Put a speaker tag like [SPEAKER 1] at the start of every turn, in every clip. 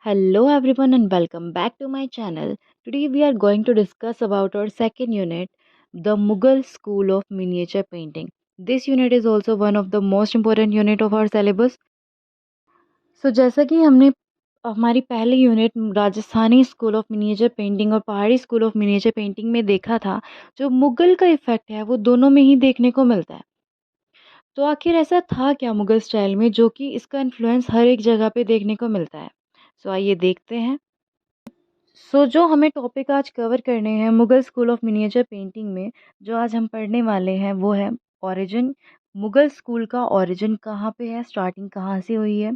[SPEAKER 1] Hello everyone and welcome back to my channel. Today we are going to discuss about our second unit, the Mughal School of Miniature Painting. This unit is also one of the most important unit of our syllabus. जैसा कि हमने हमारी पहली unit Rajasthani school of miniature painting और पहाड़ी school of miniature painting में देखा था, जो मुगल का इफेक्ट है वो दोनों में ही देखने को मिलता है। तो आखिर ऐसा था क्या मुगल स्टाइल में जो कि इसका इन्फ्लुएंस हर एक जगह पे देखने को मिलता है। आइए देखते हैं। जो हमें टॉपिक आज कवर करने हैं Mughal school of miniature painting में, जो आज हम पढ़ने वाले हैं वो है ओरिजिन। मुगल स्कूल का ओरिजिन कहाँ पे है, स्टार्टिंग कहाँ से हुई है।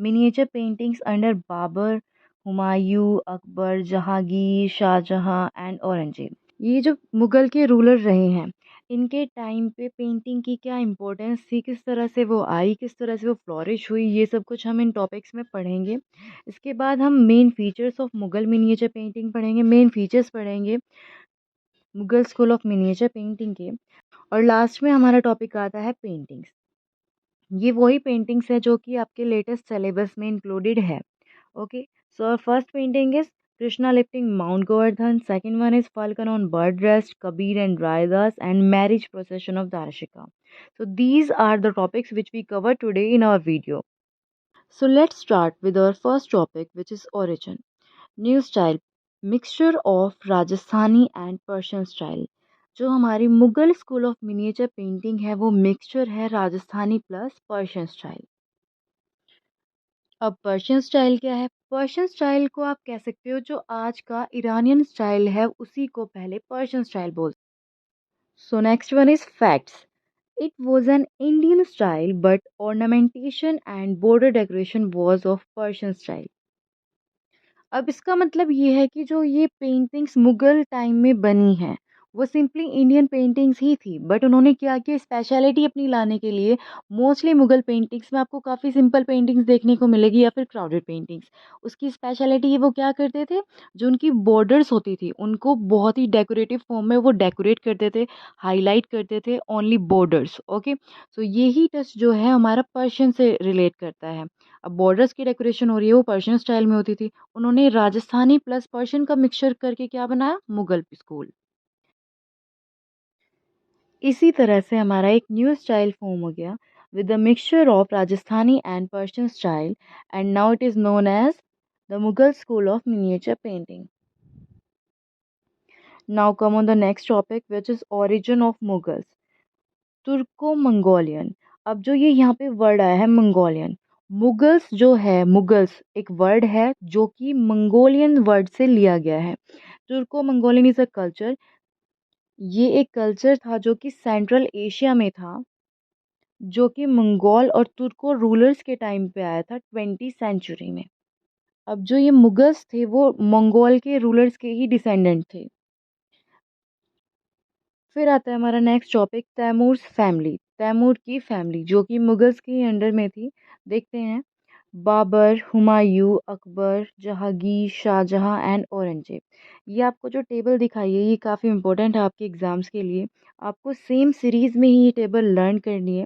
[SPEAKER 1] Miniature paintings under Babur, Humayun, Akbar, Jahangir, Shahjahan and Aurangzeb, ये जो मुगल के रूलर रहे हैं, इनके टाइम पे पेंटिंग की क्या इम्पोर्टेंस थी, किस तरह से वो आई, किस तरह से वो फ्लोरिश हुई, ये सब कुछ हम इन टॉपिक्स में पढ़ेंगे। इसके बाद हम main features of Mughal miniature painting पढ़ेंगे, मेन फीचर्स पढ़ेंगे Mughal school of miniature painting के। और लास्ट में हमारा टॉपिक आता है पेंटिंग्स। ये वही पेंटिंग्स है जो कि आपके लेटेस्ट सिलेबस में इंक्लूडेड है। Okay, so our first painting is Krishna lifting Mount Govardhan. Second one is Falcon on bird rest, Kabir and Raidas, and marriage procession of Darshika. So these are the topics which we cover today in our video. So let's start with our first topic, which is origin. New style, mixture of Rajasthani and Persian style. जो हमारी Mughal school of miniature painting है वो mixture है Rajasthani plus Persian style. अब Persian style क्या है? Persian style को आप कह सकते हो जो आज का ईरानियन स्टाइल है, उसी को पहले पर्शियन स्टाइल बोलते हैं। So next one is facts. It was an Indian style but ornamentation and border decoration was of Persian style. अब इसका मतलब ये है कि जो ये पेंटिंग्स मुगल टाइम में बनी हैं, वो सिंपली इंडियन पेंटिंग्स ही थी, बट उन्होंने क्या किया, स्पेशलिटी अपनी लाने के लिए मोस्टली मुगल पेंटिंग्स में आपको काफ़ी सिंपल पेंटिंग्स देखने को मिलेगी या फिर क्राउडेड पेंटिंग्स। उसकी स्पेशलिटी वो क्या करते थे, जो उनकी बॉर्डर्स होती थी उनको बहुत ही डेकोरेटिव फॉर्म में वो डेकोरेट करते थे, हाईलाइट करते थे ओनली बॉर्डर्स। ओके, सो यही टच जो है हमारा पर्शियन से रिलेट करता है। अब बॉर्डर्स की डेकोरेशन हो रही है वो पर्शियन स्टाइल में होती थी, उन्होंने राजस्थानी प्लस पर्शियन का मिक्सचर करके क्या बनाया, मुगल स्कूल। इसी तरह से हमारा एक न्यू स्टाइल फॉर्म हो गया with the mixture of Rajasthani and Persian style, and now it is known as the Mughal school of miniature painting. Now come on the next topic which is origin of Mughals, Turco Mongolian. अब जो ये यहाँ पे word आया है Mongolian, Mughals जो है, Mughals एक वर्ड है जो कि मंगोलियन वर्ड से लिया गया है। तुर्को मंगोलियन इज अ कल्चर, ये एक कल्चर था जो कि सेंट्रल एशिया में था, जो कि मंगोल और तुर्को रूलर्स के टाइम पे आया था 20th सेंचुरी में। अब जो ये मुगल्स थे वो मंगोल के रूलर्स के ही डिसेंडेंट थे। फिर आता है हमारा नेक्स्ट टॉपिक, तैमूर्स फैमिली। तैमूर की फैमिली जो कि मुगल्स के अंडर में थी। देखते हैं, बाबर, हुमायूं, अकबर, जहांगीर, शाहजहां एंड औरंगजेब। ये आपको जो टेबल दिखाई है ये काफ़ी इंपॉर्टेंट है आपके एग्जाम्स के लिए। आपको सेम सीरीज में ही ये टेबल लर्न करनी है।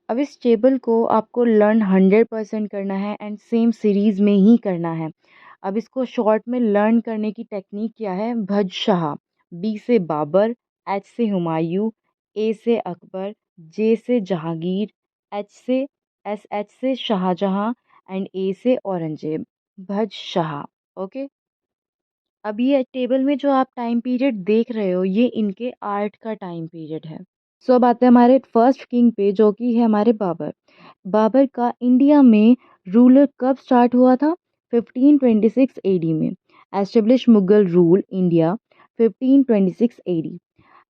[SPEAKER 1] अब इस टेबल को आपको लर्न 100% करना है एंड सेम सीरीज में ही करना है। अब इसको शॉर्ट में लर्न करने की टेक्निक क्या है, भज शाह, बी से बाबर, एच से हुमायूं, ए से अकबर, जे से जहांगीर, एच से एच से शाहजहां एंड ए से औरंगजेब, भज शाह। ओके, अब ये टेबल में जो आप टाइम पीरियड देख रहे हो ये इनके आर्ट का टाइम पीरियड है। अब आते हैं हमारे फर्स्ट किंग पे जो कि है हमारे बाबर। बाबर का इंडिया में रूलर कब स्टार्ट हुआ था, 1526 एडी में। Establish Mughal rule India 1526 AD.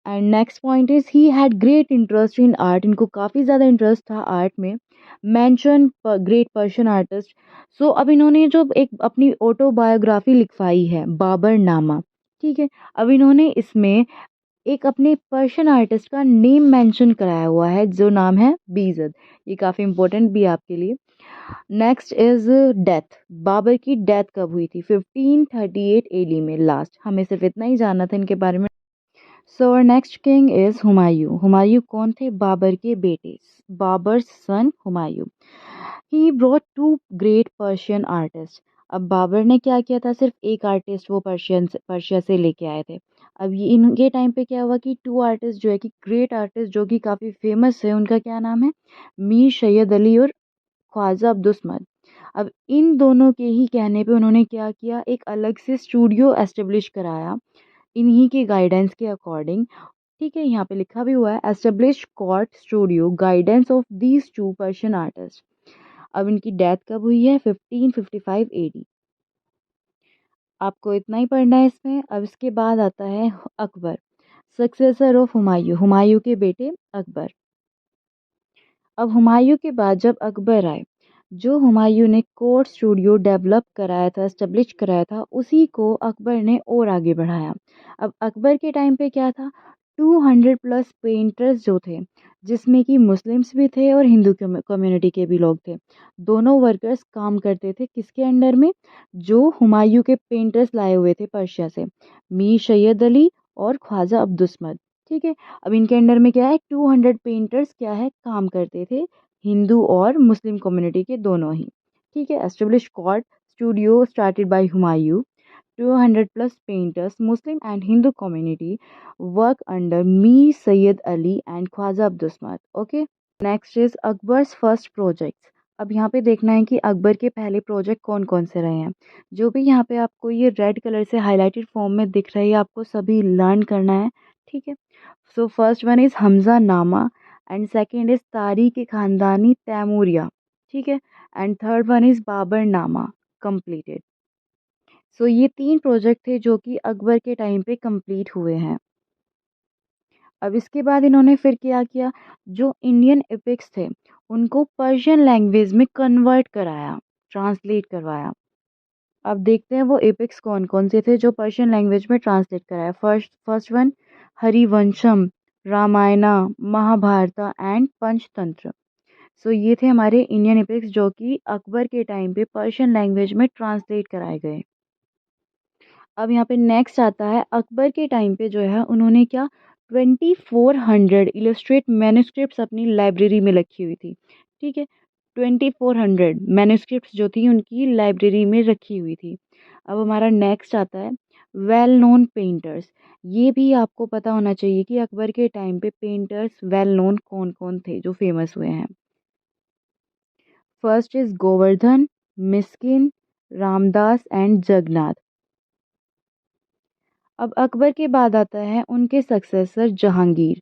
[SPEAKER 1] And next point is he had great interest in art, इनको काफ़ी ज़्यादा इंटरेस्ट था आर्ट में। Mention great Persian artist. अब इन्होंने जो एक अपनी ऑटोबायोग्राफी लिखवाई है बाबर नामा, ठीक है, अब इन्होंने इसमें एक अपने पर्शियन आर्टिस्ट का नेम मेंशन कराया हुआ है जो नाम है बीजद। ये काफ़ी इंपॉर्टेंट भी है आपके लिए। Next is death. बाबर की डेथ कब हुई थी, 1538 एडी में लास्ट। हमें सिर्फ इतना ही जानना था इनके बारे में। और next king is Humayun. Humayun कौन थे, बाबर के बेटे, Babur son Humayun. He brought to great Persian artist. अब बाबर ने क्या किया था, सिर्फ एक आर्टिस्ट वो पर्शिया से लेके आए थे। अब ये इनके टाइम पे क्या हुआ कि टू आर्टिस्ट जो है कि ग्रेट आर्टिस्ट जो कि काफ़ी फेमस है, उनका क्या नाम है, मीर सैयद अली और ख्वाजा अब्दुस्मद। अब इन दोनों के ही कहने पे उन्होंने क्या किया, एक अलग से स्टूडियो एस्टेब्लिश कराया इन्हीं के गाइडेंस के अकॉर्डिंग। ठीक है, यहाँ पे लिखा भी हुआ है establish court studio guidance of these two Persian artist. अब इनकी डेथ कब हुई है, 1555 एडी। आपको इतना ही पढ़ना है इसमें। अब इसके बाद आता है अकबर, सक्सेसर ऑफ हुमायूं, हुमायूं के बेटे अकबर। अब हुमायूं के बाद जब अकबर आए, जो हुमायूं ने कोर्ट स्टूडियो डेवलप कराया था, एस्टेब्लिश कराया था, उसी को अकबर ने और आगे बढ़ाया। अब अकबर के टाइम पे क्या था, 200 प्लस पेंटर्स जो थे, जिसमें कि मुस्लिम्स भी थे और हिंदू कम्युनिटी के भी लोग थे। दोनों वर्कर्स काम करते थे किसके अंडर में, जो हुमायूं के पेंटर्स लाए हुए थे पर्शिया से, मीर सैयद अली और ख्वाजा अब्दुस्मद। ठीक है, अब इनके अंडर में क्या है, 200 पेंटर्स क्या है काम करते थे, हिंदू और मुस्लिम कम्युनिटी के दोनों ही। ठीक है, establish court studio started by Humayun, 200 plus painters Muslim and Hindu community work under Mir Syed Ali and Khwaja Abdus Samad. Okay, next is Akbar's first projects. अब यहाँ पे देखना है कि अकबर के पहले प्रोजेक्ट कौन कौन से रहे हैं। जो भी यहाँ पे आपको ये रेड कलर से हाईलाइटेड फॉर्म में दिख रही है, आपको सभी लर्न करना है। ठीक है, so first one is Hamza Nama and second is Tarikh Khandani Timuriya. ठीक है, and third one is Babur Nama completed. सो ये तीन प्रोजेक्ट थे जो कि अकबर के टाइम पे कंप्लीट हुए हैं। अब इसके बाद इन्होंने फिर क्या किया, जो इंडियन एपिक्स थे उनको पर्शियन लैंग्वेज में कन्वर्ट कराया, ट्रांसलेट करवाया। अब देखते हैं वो एपिक्स कौन कौन से थे जो पर्शियन लैंग्वेज में ट्रांसलेट कराया। First one Harivansham, Ramayana, Mahabharata and Panchatantra. So ये थे हमारे इंडियन एपिक्स जो कि अकबर के टाइम पे पर्शियन लैंग्वेज में ट्रांसलेट कराए गए। अब यहाँ पे नेक्स्ट आता है, अकबर के टाइम पे जो है उन्होंने क्या, 2400 इलस्ट्रेट मैन्युस्क्रिप्ट्स अपनी लाइब्रेरी में रखी हुई थी। ठीक है, 2400 मैन्युस्क्रिप्ट्स जो थी उनकी लाइब्रेरी में रखी हुई थी। अब हमारा नेक्स्ट आता है वेल नोन पेंटर्स। ये भी आपको पता होना चाहिए कि अकबर के टाइम पे पेंटर्स वेल नोन कौन कौन थे जो फेमस हुए हैं। First is Govardhan, Miskin, Ramdas and Jagannath. अब अकबर के बाद आता है उनके सक्सेसर जहांगीर।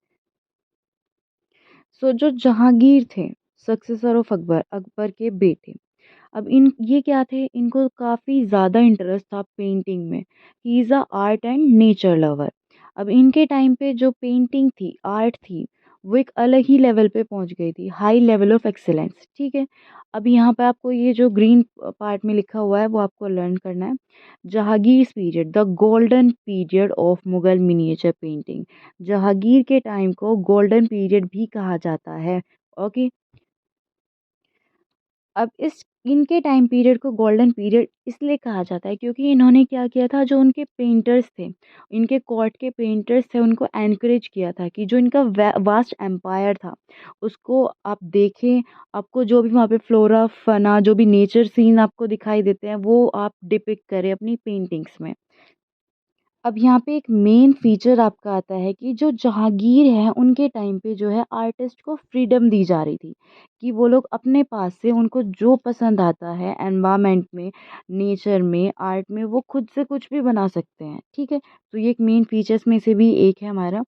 [SPEAKER 1] सो जो जहांगीर थे, सक्सेसर ऑफ अकबर, अकबर के बेटे। अब इन ये क्या थे, इनको काफ़ी ज़्यादा इंटरेस्ट था पेंटिंग में। He is a art and nature lover. अब इनके टाइम पे जो पेंटिंग थी, आर्ट थी, वो एक अलग ही लेवल पे पहुंच गई थी, हाई लेवल ऑफ एक्सेलेंस। ठीक है, अब यहाँ पे आपको ये जो ग्रीन पार्ट में लिखा हुआ है वो आपको लर्न करना है। Jahangir period, the golden period of Mughal miniature painting. Jahangir के टाइम को गोल्डन पीरियड भी कहा जाता है। ओके, अब इस इनके टाइम पीरियड को गोल्डन पीरियड इसलिए कहा जाता है क्योंकि इन्होंने क्या किया था, जो उनके पेंटर्स थे, इनके कोर्ट के पेंटर्स थे, उनको एनकरेज किया था कि जो इनका वास्ट एम्पायर था उसको आप देखें। आपको जो भी वहाँ पे फ्लोरा फना, जो भी नेचर सीन आपको दिखाई देते हैं, वो आप डिपिक्ट करें अपनी पेंटिंग्स में। अब यहाँ पे एक मेन फीचर आपका आता है कि जो जहांगीर है उनके टाइम पे जो है आर्टिस्ट को फ्रीडम दी जा रही थी कि वो लोग अपने पास से उनको जो पसंद आता है एनवायरनमेंट में, नेचर में, आर्ट में, वो खुद से कुछ भी बना सकते हैं। ठीक है, तो ये एक मेन फीचर्स में से भी एक है हमारा।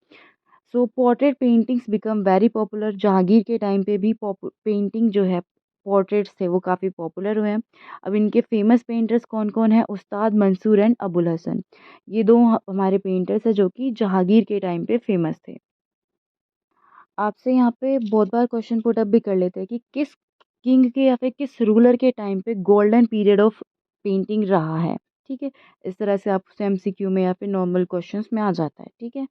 [SPEAKER 1] So portrait paintings become very popular. Jahangir के टाइम पे भी पेंटिंग जो है, पोर्ट्रेट्स थे, वो काफ़ी पॉपुलर हुए हैं। अब इनके फेमस पेंटर्स कौन कौन है, उस्ताद मंसूर एंड अबुल हसन। ये दो हमारे पेंटर्स हैं जो कि जहांगीर के टाइम पे फेमस थे। आपसे यहाँ पे बहुत बार क्वेश्चन पुट अप भी कर लेते हैं कि किस किंग के या फिर किस रूलर के टाइम पे गोल्डन पीरियड ऑफ पेंटिंग रहा है। ठीक है, इस तरह से आपसे एमसीक्यू में या फिर नॉर्मल क्वेश्चंस में आ जाता है। ठीक है,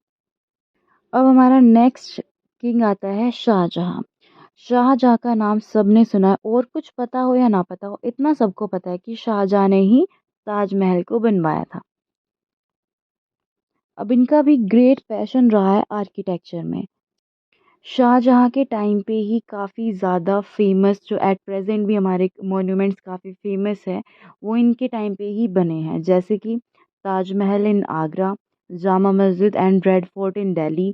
[SPEAKER 1] अब हमारा नेक्स्ट किंग आता है शाहजहां। शाहजहां का नाम सबने सुना है, और कुछ पता हो या ना पता हो, इतना सबको पता है कि शाहजहां ने ही ताजमहल को बनवाया था। अब इनका भी ग्रेट पैशन रहा है आर्किटेक्चर में। शाहजहाँ के टाइम पे ही काफ़ी ज़्यादा फेमस, जो एट प्रेजेंट भी हमारे मॉन्यूमेंट्स काफ़ी फेमस है, वो इनके टाइम पे ही बने हैं। जैसे कि ताजमहल इन Agra, Jama Masjid and red fort in Delhi,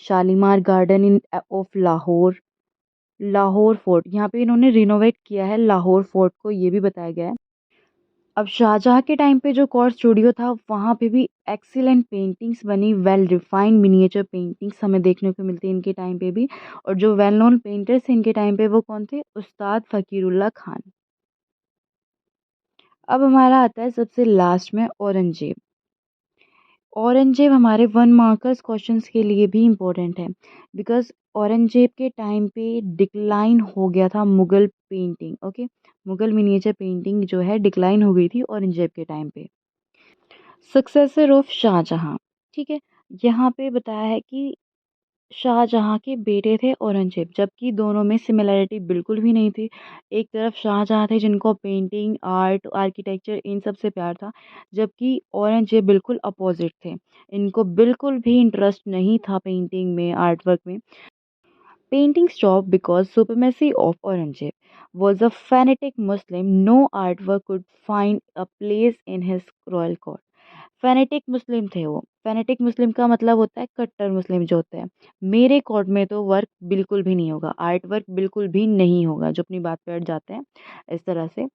[SPEAKER 1] Shalimar garden in of Lahore, Lahore fort, यहाँ पे इन्होंने रिनोवेट किया है लाहौर फोर्ट को, ये भी बताया गया है। अब शाहजहाँ के टाइम पे जो कॉर स्टूडियो था, वहाँ पे भी एक्सीलेंट पेंटिंग्स बनी, वेल रिफाइंड मिनिएचर पेंटिंग्स हमें देखने को मिलती है इनके टाइम पे भी। और जो वेल नोन पेंटर्स थे इनके टाइम पे, वो कौन थे? उस्ताद फ़कीरुल्लाह खान। अब हमारा आता है सबसे लास्ट में औरंगजेब। औरंगजेब हमारे 1 मार्कर्स क्वेश्चंस के लिए भी इम्पोर्टेंट है, बिकॉज औरंगजेब के टाइम पे डिक्लाइन हो गया था Mughal painting. Okay, Mughal miniature painting जो है डिक्लाइन हो गई थी औरंगजेब के टाइम पे। सक्सेसर ऑफ शाहजहां, ठीक है, यहाँ पे बताया है कि शाहजहां के बेटे थे औरंगजेब, जबकि दोनों में सिमिलैरिटी बिल्कुल भी नहीं थी। एक तरफ शाहजहां थे जिनको पेंटिंग, आर्ट, आर्किटेक्चर इन सब से प्यार था, जबकि औरंगजेब बिल्कुल अपोजिट थे। इनको बिल्कुल भी इंटरेस्ट नहीं था पेंटिंग में, आर्ट वर्क में। Painting stopped because supremacy of Aurangzeb was a fanatic Muslim. No artwork could find a place in his royal court. Fanatic Muslim थे वो। फैनेटिक मुस्लिम का मतलब होता है कट्टर मुस्लिम जो होते हैं। मेरे कोर्ट में तो वर्क बिल्कुल भी नहीं होगा, आर्ट वर्क बिल्कुल भी नहीं होगा, जो अपनी बात पे अड़ जाते हैं इस तरह से।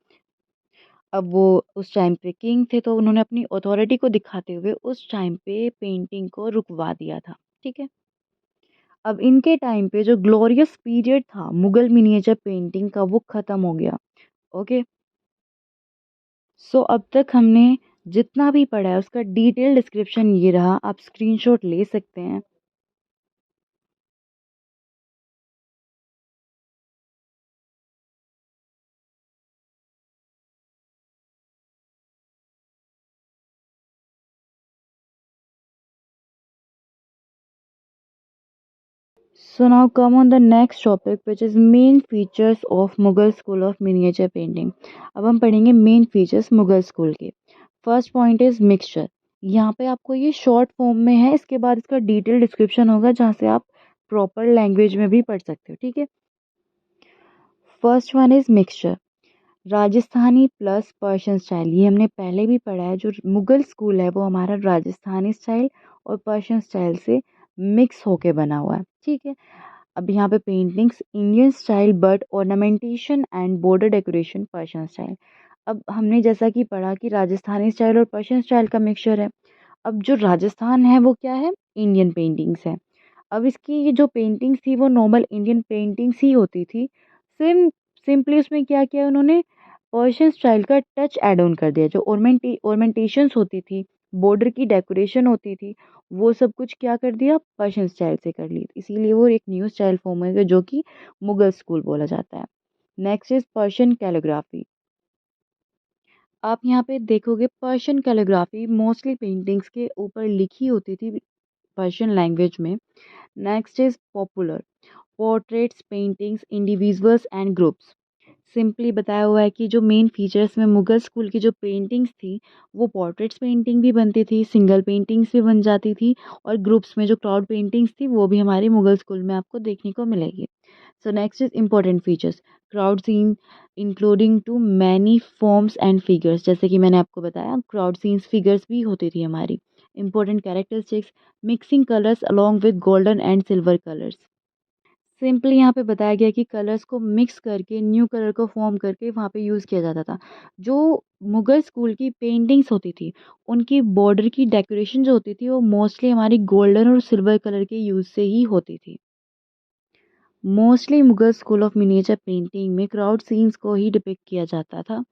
[SPEAKER 1] अब वो उस टाइम पे किंग थे, तो उन्होंने अपनी अथॉरिटी को दिखाते हुए उस टाइम पे पेंटिंग को रुकवा दिया था। ठीक है। अब इनके टाइम पे जो ग्लोरियस पीरियड था मुगल मिनिएचर पेंटिंग का, वो खत्म हो गया। ओके। सो अब तक हमने जितना भी पढ़ा है उसका डिटेल डिस्क्रिप्शन ये रहा, आप स्क्रीनशॉट ले सकते हैं। So now come on the next topic, which is main features of Mughal School of Miniature Painting. अब हम पढ़ेंगे मेन फीचर्स मुगल स्कूल के। First point is mixture. यहाँ पे आपको ये शॉर्ट फॉर्म में है, इसके बाद इसका डिटेल डिस्क्रिप्शन होगा जहाँ से आप प्रॉपर लैंग्वेज में भी पढ़ सकते हो। ठीक है। First one is mixture, Rajasthani plus Persian style. ये हमने पहले भी पढ़ा है, जो मुगल स्कूल है वो हमारा राजस्थानी स्टाइल और पर्शियन स्टाइल से मिक्स होके बना हुआ है। ठीक है। अब यहाँ पे paintings Indian style but ornamentation and border decoration Persian style. अब हमने जैसा कि पढ़ा कि राजस्थानी स्टाइल और पर्शियन स्टाइल का मिक्सचर है। अब जो राजस्थान है वो क्या है? इंडियन पेंटिंग्स है। अब इसकी ये जो पेंटिंग्स थी वो नॉर्मल इंडियन पेंटिंग्स ही होती थी। सिंपली उसमें क्या किया उन्होंने? पर्शियन स्टाइल का टच ऐड ऑन कर दिया। जो ऑर्मेंटेशंस होती थी, बॉर्डर की डेकोरेशन होती थी, वो सब कुछ क्या कर दिया? पर्शियन स्टाइल से कर ली। इसीलिए वो एक न्यू स्टाइल फॉर्म है जो कि मुगल स्कूल बोला जाता है। Next is Persian calligraphy. आप यहाँ पे देखोगे पर्शियन कैलीग्राफी मोस्टली पेंटिंग्स के ऊपर लिखी होती थी पर्शियन लैंग्वेज में। Next is popular portraits, paintings, individuals and groups. Simply बताया हुआ है कि जो मेन फीचर्स में मुगल स्कूल की जो पेंटिंग्स थी, वो पोर्ट्रेट्स पेंटिंग भी बनती थी, सिंगल पेंटिंग्स भी बन जाती थी, और ग्रुप्स में जो क्राउड पेंटिंग्स थी वो भी हमारे मुगल स्कूल में आपको देखने को मिलेगी। So next is important features, crowd scene including too many forms and figures. जैसे कि मैंने आपको बताया क्राउड सीन्स फिगर्स भी होती थी हमारी। Important characteristics, mixing colours along with golden and silver colours. Simply यहाँ पे बताया गया कि कलर्स को मिक्स करके न्यू कलर को फॉर्म करके वहाँ पे यूज़ किया जाता था। जो मुगल स्कूल की पेंटिंग्स होती थी, उनकी बॉर्डर की डेकोरेशन जो होती थी वो मोस्टली हमारी गोल्डन और सिल्वर कलर के यूज़ से ही होती थी। Mostly Mughal school of miniature painting में क्राउड सीन्स को ही डिपिक्ट किया जाता था।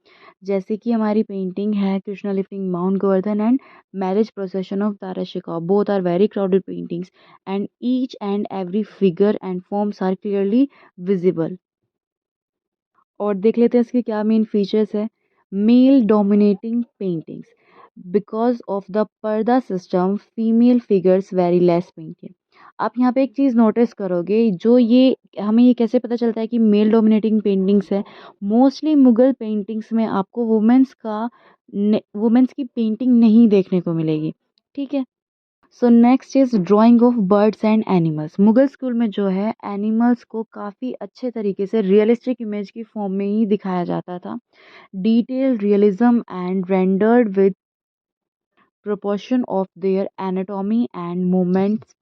[SPEAKER 1] जैसे कि हमारी पेंटिंग है Krishna lifting mount Govardhan and marriage procession of Dara Shikoh. Both are very crowded paintings and each and every figure and forms are clearly visible. और देख लेते हैं इसके क्या मेन फीचर्स है। Male dominating paintings, because of the purdah system female figures very less painted. आप यहाँ पे एक चीज़ नोटिस करोगे, जो ये हमें ये कैसे पता चलता है कि मेल डोमिनेटिंग पेंटिंग्स है? मोस्टली मुगल पेंटिंग्स में आपको वुमेंस की पेंटिंग नहीं देखने को मिलेगी। ठीक है। सो next is drying of birds and animals. Mughal school में जो है एनिमल्स को काफ़ी अच्छे तरीके से रियलिस्टिक इमेज की फॉर्म में ही दिखाया जाता था। Detail realism and rendered with proportion of their anatomy and movements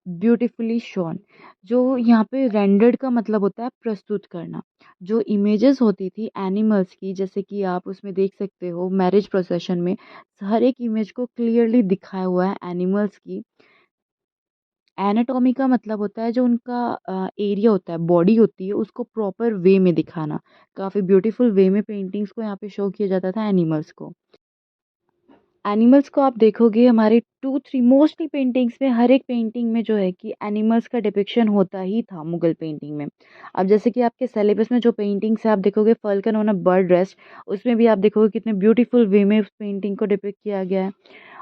[SPEAKER 1] beautifully shown. जो यहाँ पे रेंडर्ड का मतलब होता है प्रस्तुत करना। जो इमेजेस होती थी एनिमल्स की, जैसे कि आप उसमें देख सकते हो मैरिज प्रोसेशन में हर एक इमेज को क्लियरली दिखाया हुआ है एनिमल्स की। एनाटॉमी का मतलब होता है जो उनका एरिया होता है, बॉडी होती है, उसको प्रॉपर वे में दिखाना। काफ़ी ब्यूटीफुल वे में पेंटिंग्स को यहाँ पे शो किया जाता था एनिमल्स को। एनिमल्स को आप देखोगे हमारे 2-3 मोस्टली पेंटिंग्स में, हर एक पेंटिंग में जो है कि एनिमल्स का डिपिक्शन होता ही था मुगल पेंटिंग में। अब जैसे कि आपके सिलेबस में जो पेंटिंग्स है आप देखोगे Falcon on a bird rest, उसमें भी आप देखोगे कितने ब्यूटीफुल वे में उस पेंटिंग को डिपिक्ट किया गया है।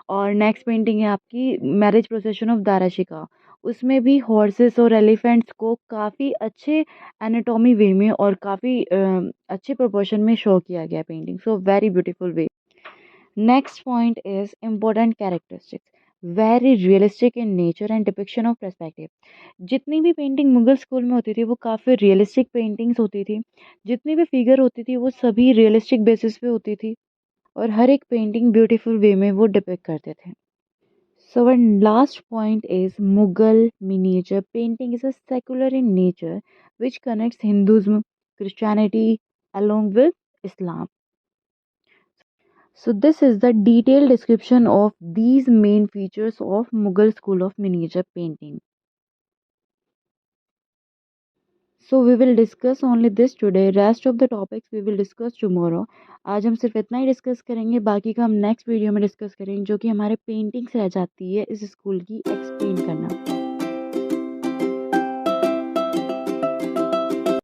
[SPEAKER 1] और नेक्स्ट पेंटिंग है आपकी marriage procession of Dara Shikoh, उसमें भी हॉर्सेस और एलिफेंट्स को काफ़ी अच्छे एनाटॉमी वे में और काफ़ी अच्छे प्रोपोर्शन में शो किया गया painting. So very beautiful way. Next point is important characteristics. Very realistic in nature and depiction of perspective. जितनी भी पेंटिंग मुगल स्कूल में होती थी वो काफ़ी रियलिस्टिक पेंटिंग्स होती थी। जितनी भी फिगर होती थी वो सभी रियलिस्टिक बेसिस पे होती थी और हर एक पेंटिंग ब्यूटीफुल वे में वो डिपिक्ट करते थे। So our last point is Mughal miniature painting is a secular in nature which connects Hinduism, Christianity along with Islam. So this is the detailed description of these main features of Mughal school of miniature painting. So we will discuss only this today. Rest of the topics we will discuss tomorrow. आज हम सिर्फ इतना ही discuss करेंगे, बाकी का हम next video में discuss करेंगे, जो कि हमारे पेंटिंग्स रह जाती है इस स्कूल की एक्सप्लेन करना।